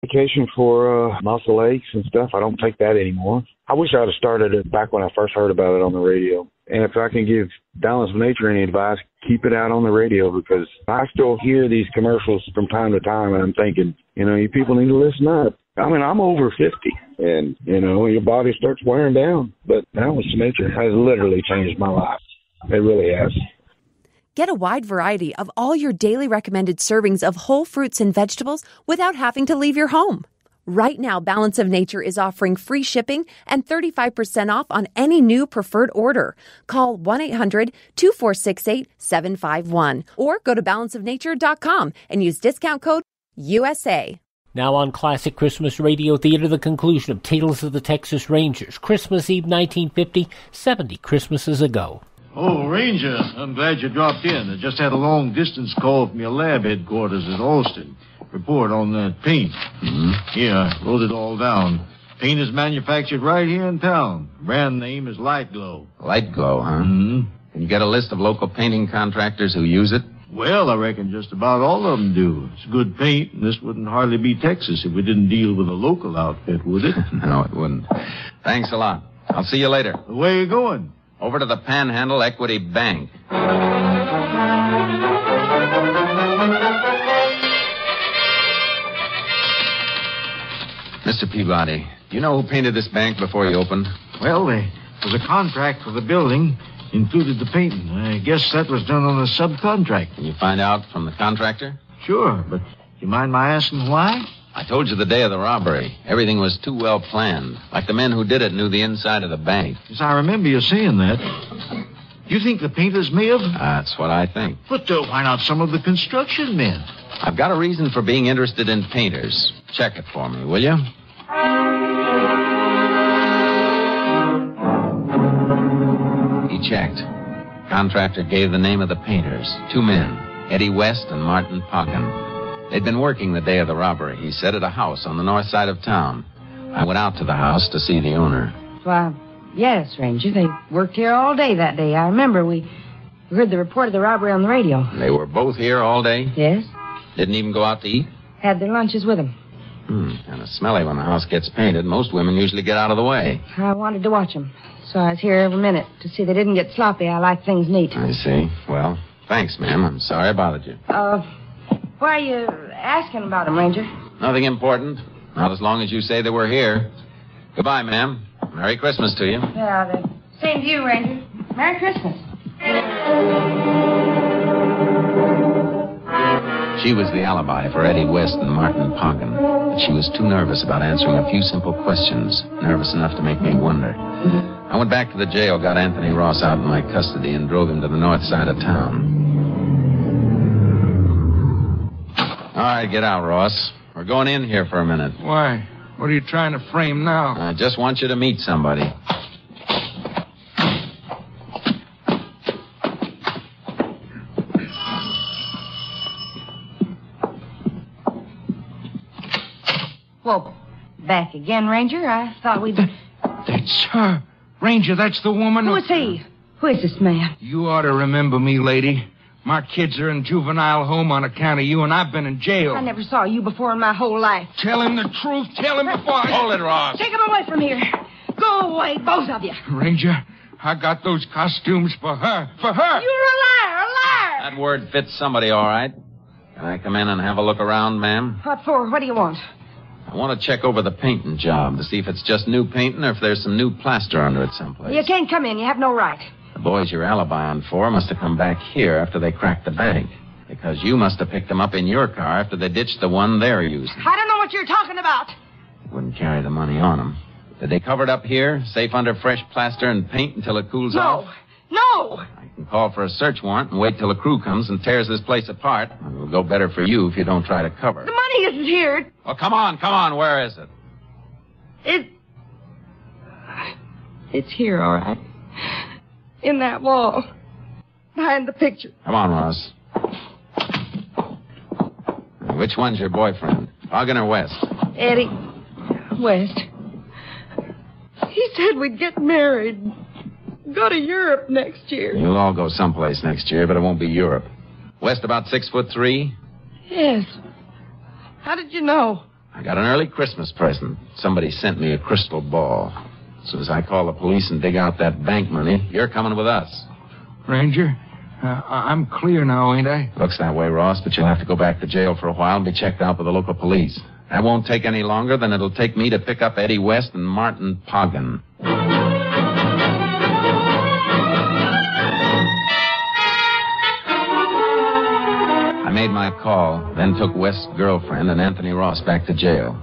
medication for muscle aches and stuff. I don't take that anymore. I wish I'd have started it back when I first heard about it on the radio. And if I can give Balance of Nature any advice, keep it out on the radio, because I still hear these commercials from time to time, and I'm thinking, you people need to listen up. I mean, I'm over 50, and, your body starts wearing down. But Balance of Nature has literally changed my life. It really has. Get a wide variety of all your daily recommended servings of whole fruits and vegetables without having to leave your home. Right now, Balance of Nature is offering free shipping and 35% off on any new preferred order. Call 1-800-246-8751 or go to balanceofnature.com and use discount code USA. Now on Classic Christmas Radio Theater, the conclusion of Tales of the Texas Rangers, Christmas Eve 1950, 70 Christmases ago. Oh, Ranger, I'm glad you dropped in. I just had a long-distance call from your lab headquarters at Austin. Report on that paint. Mm-hmm. Here, I wrote it all down. Paint is manufactured right here in town. Brand name is Light Glow. Light Glow, huh? Mm-hmm. Can you get a list of local painting contractors who use it? Well, I reckon just about all of them do. It's good paint, and this wouldn't hardly be Texas if we didn't deal with a local outfit, would it? No, it wouldn't. Thanks a lot. I'll see you later. Where are you going? Over to the Panhandle Equity Bank. Mr. Peabody, do you know who painted this bank before you opened? Well, there was a contract for the building, included the painting. I guess that was done on a subcontract. Can you find out from the contractor? Sure, but you mind my asking why? I told you the day of the robbery. Everything was too well planned. Like the men who did it knew the inside of the bank. Yes, I remember you saying that. You think the painters may have? That's what I think. But why not some of the construction men? I've got a reason for being interested in painters. Check it for me, will you? He checked. Contractor gave the name of the painters. 2 men, Eddie West and Martin Pocken. They'd been working the day of the robbery, he said, at a house on the north side of town. I went out to the house to see the owner. Why, yes, Ranger. They worked here all day that day. I remember we heard the report of the robbery on the radio. They were both here all day? Yes. Didn't even go out to eat? Had their lunches with them. Kind of smelly when the house gets painted. Most women usually get out of the way. I wanted to watch them, so I was here every minute to see they didn't get sloppy. I like things neat. I see. Well, thanks, ma'am. I'm sorry I bothered you. Why are you asking about them, Ranger? Nothing important. Not as long as you say they were here. Goodbye, ma'am. Merry Christmas to you. Yeah, the same to you, Ranger. Merry Christmas. She was the alibi for Eddie West and Martin Pocken. But she was too nervous about answering a few simple questions. Nervous enough to make me wonder. I went back to the jail, got Anthony Ross out in my custody, and drove him to the north side of town. All right, get out, Ross. We're going in here for a minute. Why? What are you trying to frame now? I just want you to meet somebody. Well, back again, Ranger. I thought we'd... That's her. Ranger, that's the woman Who is he? Who is this man? You ought to remember me, lady. My kids are in juvenile home on account of you, and I've been in jail. I never saw you before in my whole life. Tell him the truth. Tell him before I... Hold it, Ross. Take him away from here. Go away, both of you. Ranger, I got those costumes for her. For her! You're a liar, a liar! That word fits somebody, all right. Can I come in and have a look around, ma'am? What for? What do you want? I want to check over the painting job to see if it's just new painting or if there's some new plaster under it someplace. You can't come in. You have no right. The boys you're alibiing for must have come back here after they cracked the bank. Because you must have picked them up in your car after they ditched the one they're using. I don't know what you're talking about. Wouldn't carry the money on them. Did they cover it up here, safe under fresh plaster and paint until it cools off? No. I can call for a search warrant and wait till a crew comes and tears this place apart. It'll go better for you if you don't try to cover The it. money isn't here. Well, come on. Where is it? It's here, all right. In that wall. Behind the picture. Come on, Ross. Which one's your boyfriend? Ogden or West? Eddie West. He said we'd get married. Go to Europe next year. You'll all go someplace next year, but it won't be Europe. West about 6'3". Yes. How did you know? I got an early Christmas present. Somebody sent me a crystal ball. As soon as I call the police and dig out that bank money, you're coming with us. Ranger, I'm clear now, ain't I? Looks that way, Ross, but you'll have to go back to jail for a while and be checked out by the local police. That won't take any longer than it'll take me to pick up Eddie West and Martin Poggin. I made my call, then took West's girlfriend and Anthony Ross back to jail.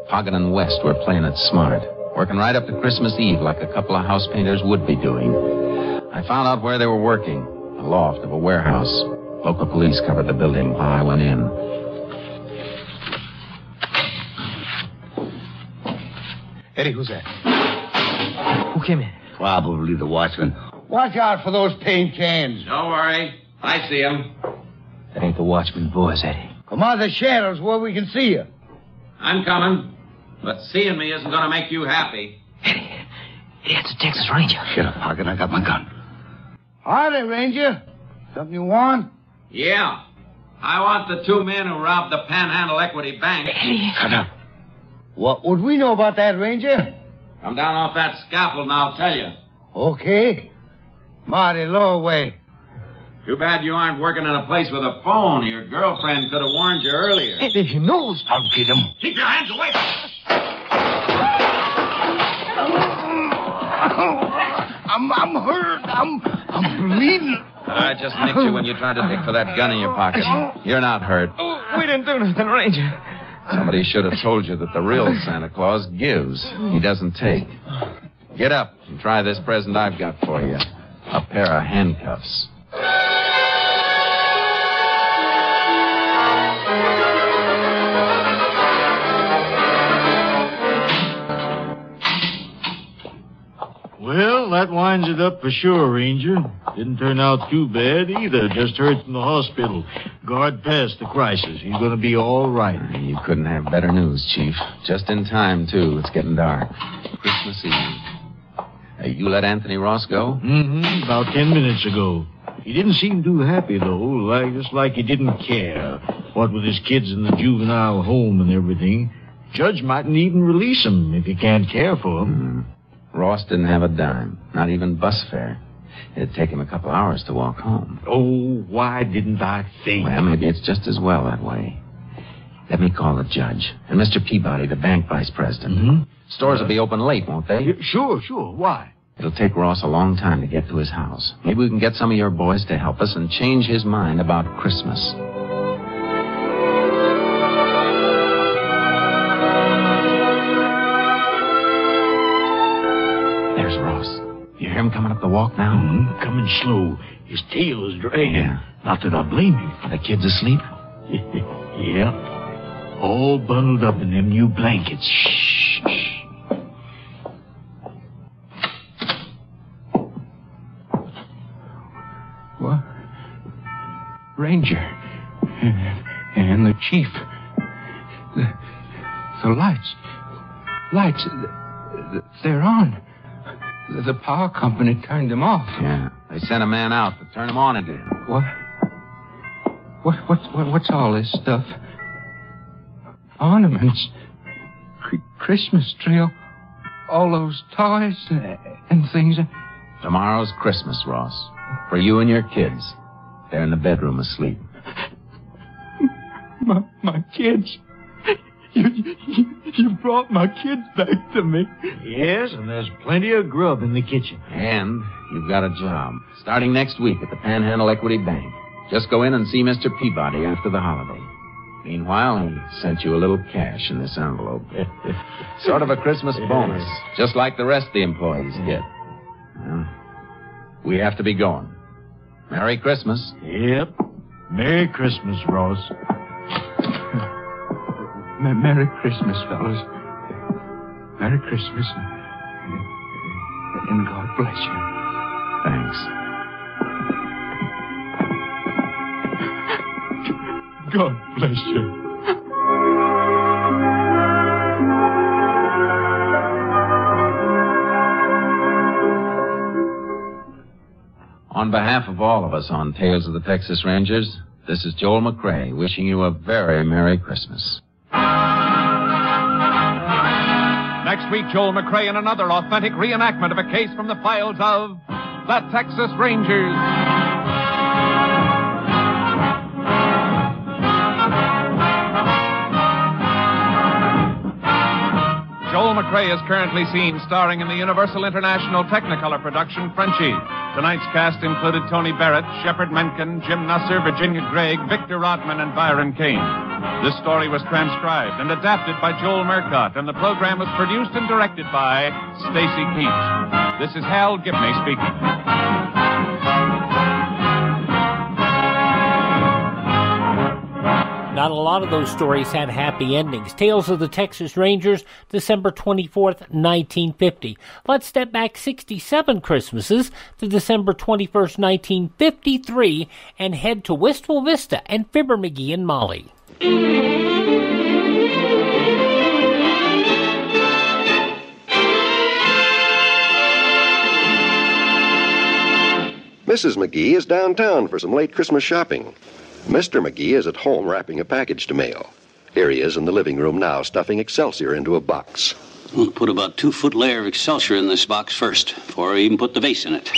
Poggin and West were playing it smart, working right up to Christmas Eve like a couple of house painters would be doing. I found out where they were working, the loft of a warehouse. Local police covered the building while I went in. Eddie, who's that? Who came in? Probably the watchman. Watch out for those paint cans. Don't worry. I see him. That ain't the watchman voice, Eddie. Come out of the shadows where we can see you. I'm coming. But seeing me isn't going to make you happy. Eddie, that's a Texas Ranger. Shut up, Poggin. I got my gun. Howdy, Ranger. Something you want? Yeah. I want the 2 men who robbed the Panhandle Equity Bank. Eddie. Shut up. What would we know about that, Ranger? Come down off that scaffold and I'll tell you. Okay. Mighty low way. Too bad you aren't working in a place with a phone. Your girlfriend could have warned you earlier. Eddie, he knows. I'll get him. Keep your hands away. I'm hurt. I'm bleeding. I just nicked you when you tried to dig for that gun in your pocket. You're not hurt. Oh, we didn't do nothing, Ranger. Somebody should have told you that the real Santa Claus gives. He doesn't take. Get up and try this present I've got for you. A pair of handcuffs. Well, that winds it up for sure, Ranger. Didn't turn out too bad either. Just heard from the hospital. Guard passed the crisis. He's going to be all right. You couldn't have better news, Chief. Just in time, too. It's getting dark. Christmas Eve. Hey, you let Anthony Ross go? Mm-hmm. About 10 minutes ago. He didn't seem too happy, though. Just like he didn't care. What with his kids in the juvenile home and everything. Judge mightn't even release him if he can't care for him. Ross didn't have a dime. Not even bus fare. It'd take him a couple hours to walk home. Oh, why didn't I think? Well, maybe it's just as well that way. Let me call the judge. And Mr. Peabody, the bank vice president. Mm-hmm. Stores will be open late, won't they? Sure. Why? It'll take Ross a long time to get to his house. Maybe we can get some of your boys to help us and change his mind about Christmas. There's Ross. You hear him coming up the walk now? Mm-hmm. Coming slow. His tail is dragging. Yeah. Not that I blame him. The kid's asleep? Yeah. All bundled up in them new blankets. Shh. What? Ranger. And the chief. The lights. They're on. The power company turned them off. Yeah. They sent a man out to turn them on again. What's all this stuff? Ornaments. Christmas tree. All those toys and things. Tomorrow's Christmas, Ross. For you and your kids. They're in the bedroom asleep. My kids. You brought my kids back to me. Yes, and there's plenty of grub in the kitchen. And you've got a job. Starting next week at the Panhandle Equity Bank. Just go in and see Mr. Peabody after the holiday. Meanwhile, he sent you a little cash in this envelope. Sort of a Christmas bonus, just like the rest of the employees get. Well, we have to be going. Merry Christmas. Yep. Merry Christmas, Ross. Merry Christmas, fellas. Merry Christmas. And God bless you. Thanks. God bless you. On behalf of all of us on Tales of the Texas Rangers, this is Joel McCrae wishing you a very Merry Christmas. Next week, Joel McCrea in another authentic reenactment of a case from the files of the Texas Rangers. Joel McCrea is currently seen starring in the Universal International Technicolor production Frenchie. Tonight's cast included Tony Barrett, Shepard Menken, Jim Nusser, Virginia Gregg, Victor Rodman, and Byron Kane. This story was transcribed and adapted by Joel Murcott, and the program was produced and directed by Stacy Keach. This is Hal Gibney speaking. Not a lot of those stories had happy endings. Tales of the Texas Rangers, December 24th, 1950. Let's step back 67 Christmases to December 21st, 1953, and head to Wistful Vista and Fibber McGee and Molly. Mrs. McGee is downtown for some late Christmas shopping. Mr. McGee is at home wrapping a package to mail. Here he is in the living room now, stuffing Excelsior into a box. We'll put about 2-foot layer of Excelsior in this box first, before I even put the vase in it.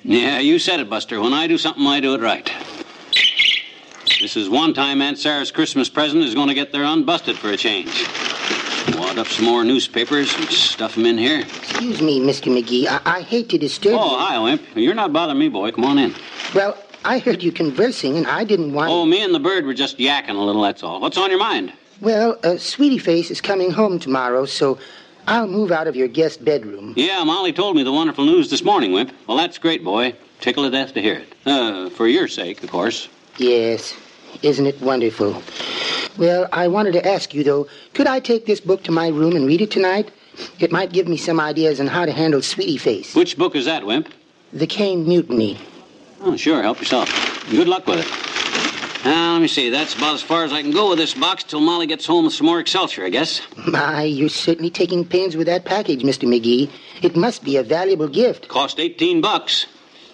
Yeah, you said it, Buster. When I do something, I do it right. This is one time Aunt Sarah's Christmas present is going to get there unbusted for a change. Wad up some more newspapers and stuff them in here. Excuse me, Mr. McGee. I hate to disturb you. Oh, hi, Wimp. You're not bothering me, boy. Come on in. Well, I heard you conversing, and I didn't want... Oh, me and the bird were just yakking a little, that's all. What's on your mind? Well, Sweetie Face is coming home tomorrow, so I'll move out of your guest bedroom. Yeah, Molly told me the wonderful news this morning, Wimp. Well, that's great, boy. Tickle to death to hear it. For your sake, of course. Yes. Isn't it wonderful? Well, I wanted to ask you, though, could I take this book to my room and read it tonight? It might give me some ideas on how to handle Sweetie Face. Which book is that, Wimp? The Cane Mutiny. Oh, sure. Help yourself. Good luck with it. Now, let me see. That's about as far as I can go with this box till Molly gets home with some more Excelsior, I guess. My, you're certainly taking pains with that package, Mr. McGee. It must be a valuable gift. Cost $18.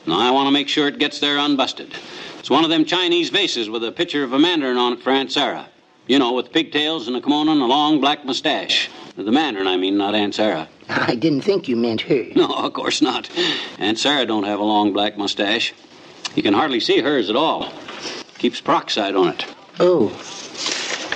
Now, I want to make sure it gets there unbusted. It's one of them Chinese vases with a picture of a mandarin on it for Aunt Sarah. You know, with pigtails and a kimono and a long black mustache. The mandarin, I mean, not Aunt Sarah. I didn't think you meant her. No, of course not. Aunt Sarah don't have a long black mustache. You can hardly see hers at all. Keeps peroxide on it. Oh.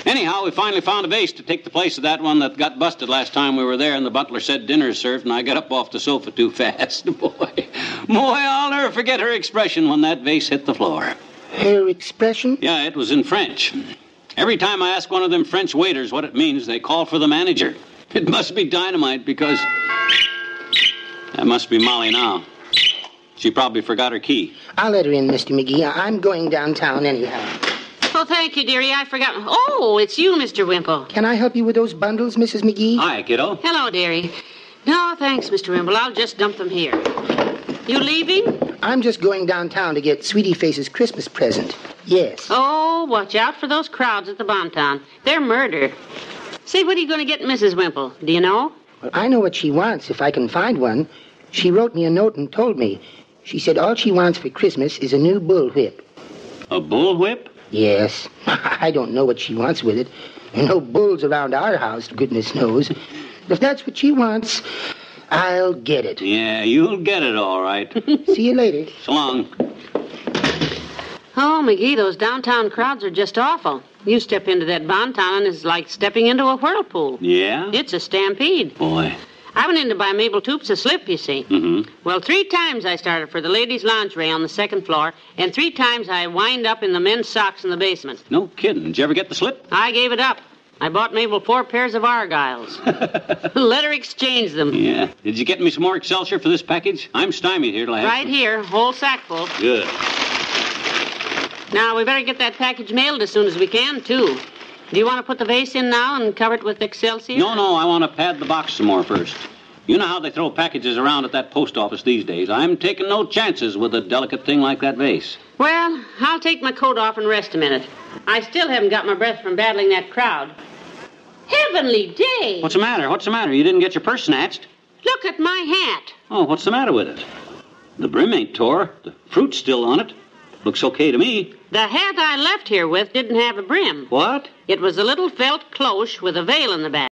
Anyhow, we finally found a vase to take the place of that one that got busted last time we were there, and the butler said dinner is served, and I got up off the sofa too fast. Boy, I'll never forget her expression when that vase hit the floor. Her expression? Yeah, it was in French. Every time I ask one of them French waiters what it means, they call for the manager. It must be dynamite because... That must be Molly now. She probably forgot her key. I'll let her in, Mr. McGee. I'm going downtown anyhow. Oh, thank you, dearie. I forgot. Oh, it's you, Mr. Wimple. Can I help you with those bundles, Mrs. McGee? Hi, kiddo. Hello, dearie. No, thanks, Mr. Wimple. I'll just dump them here. You leaving? I'm just going downtown to get Sweetie Face's Christmas present. Yes. Oh, watch out for those crowds at the Bonton. They're murder. Say, what are you going to get Mrs. Wimple? Do you know? Well, I know what she wants, if I can find one. She wrote me a note and told me. She said all she wants for Christmas is a new bullwhip. A bullwhip? Yes. I don't know what she wants with it. There are no bulls around our house, goodness knows. If that's what she wants, I'll get it. Yeah, you'll get it all right. See you later. So long. Oh, McGee, those downtown crowds are just awful. You step into that Bonton and it's like stepping into a whirlpool. Yeah? It's a stampede. Boy. I went in to buy Mabel Toops a slip, you see. Mm-hmm. Well, 3 times I started for the ladies' lingerie on the 2nd floor, and 3 times I wind up in the men's socks in the basement. No kidding. Did you ever get the slip? I gave it up. I bought Mabel 4 pairs of Argyles. Let her exchange them. Yeah. Did you get me some more Excelsior for this package? I'm stymied here till I have Right here, whole sack full. Good. Now, we better get that package mailed as soon as we can, too. Do you want to put the vase in now and cover it with Excelsior? No, I want to pad the box some more first. You know how they throw packages around at that post office these days. I'm taking no chances with a delicate thing like that vase. Well, I'll take my coat off and rest a minute. I still haven't got my breath from battling that crowd. Heavenly day! What's the matter? What's the matter? You didn't get your purse snatched? Look at my hat. Oh, what's the matter with it? The brim ain't tore. The fruit's still on it. Looks okay to me. The hat I left here with didn't have a brim. What? It was a little felt cloche with a veil in the back.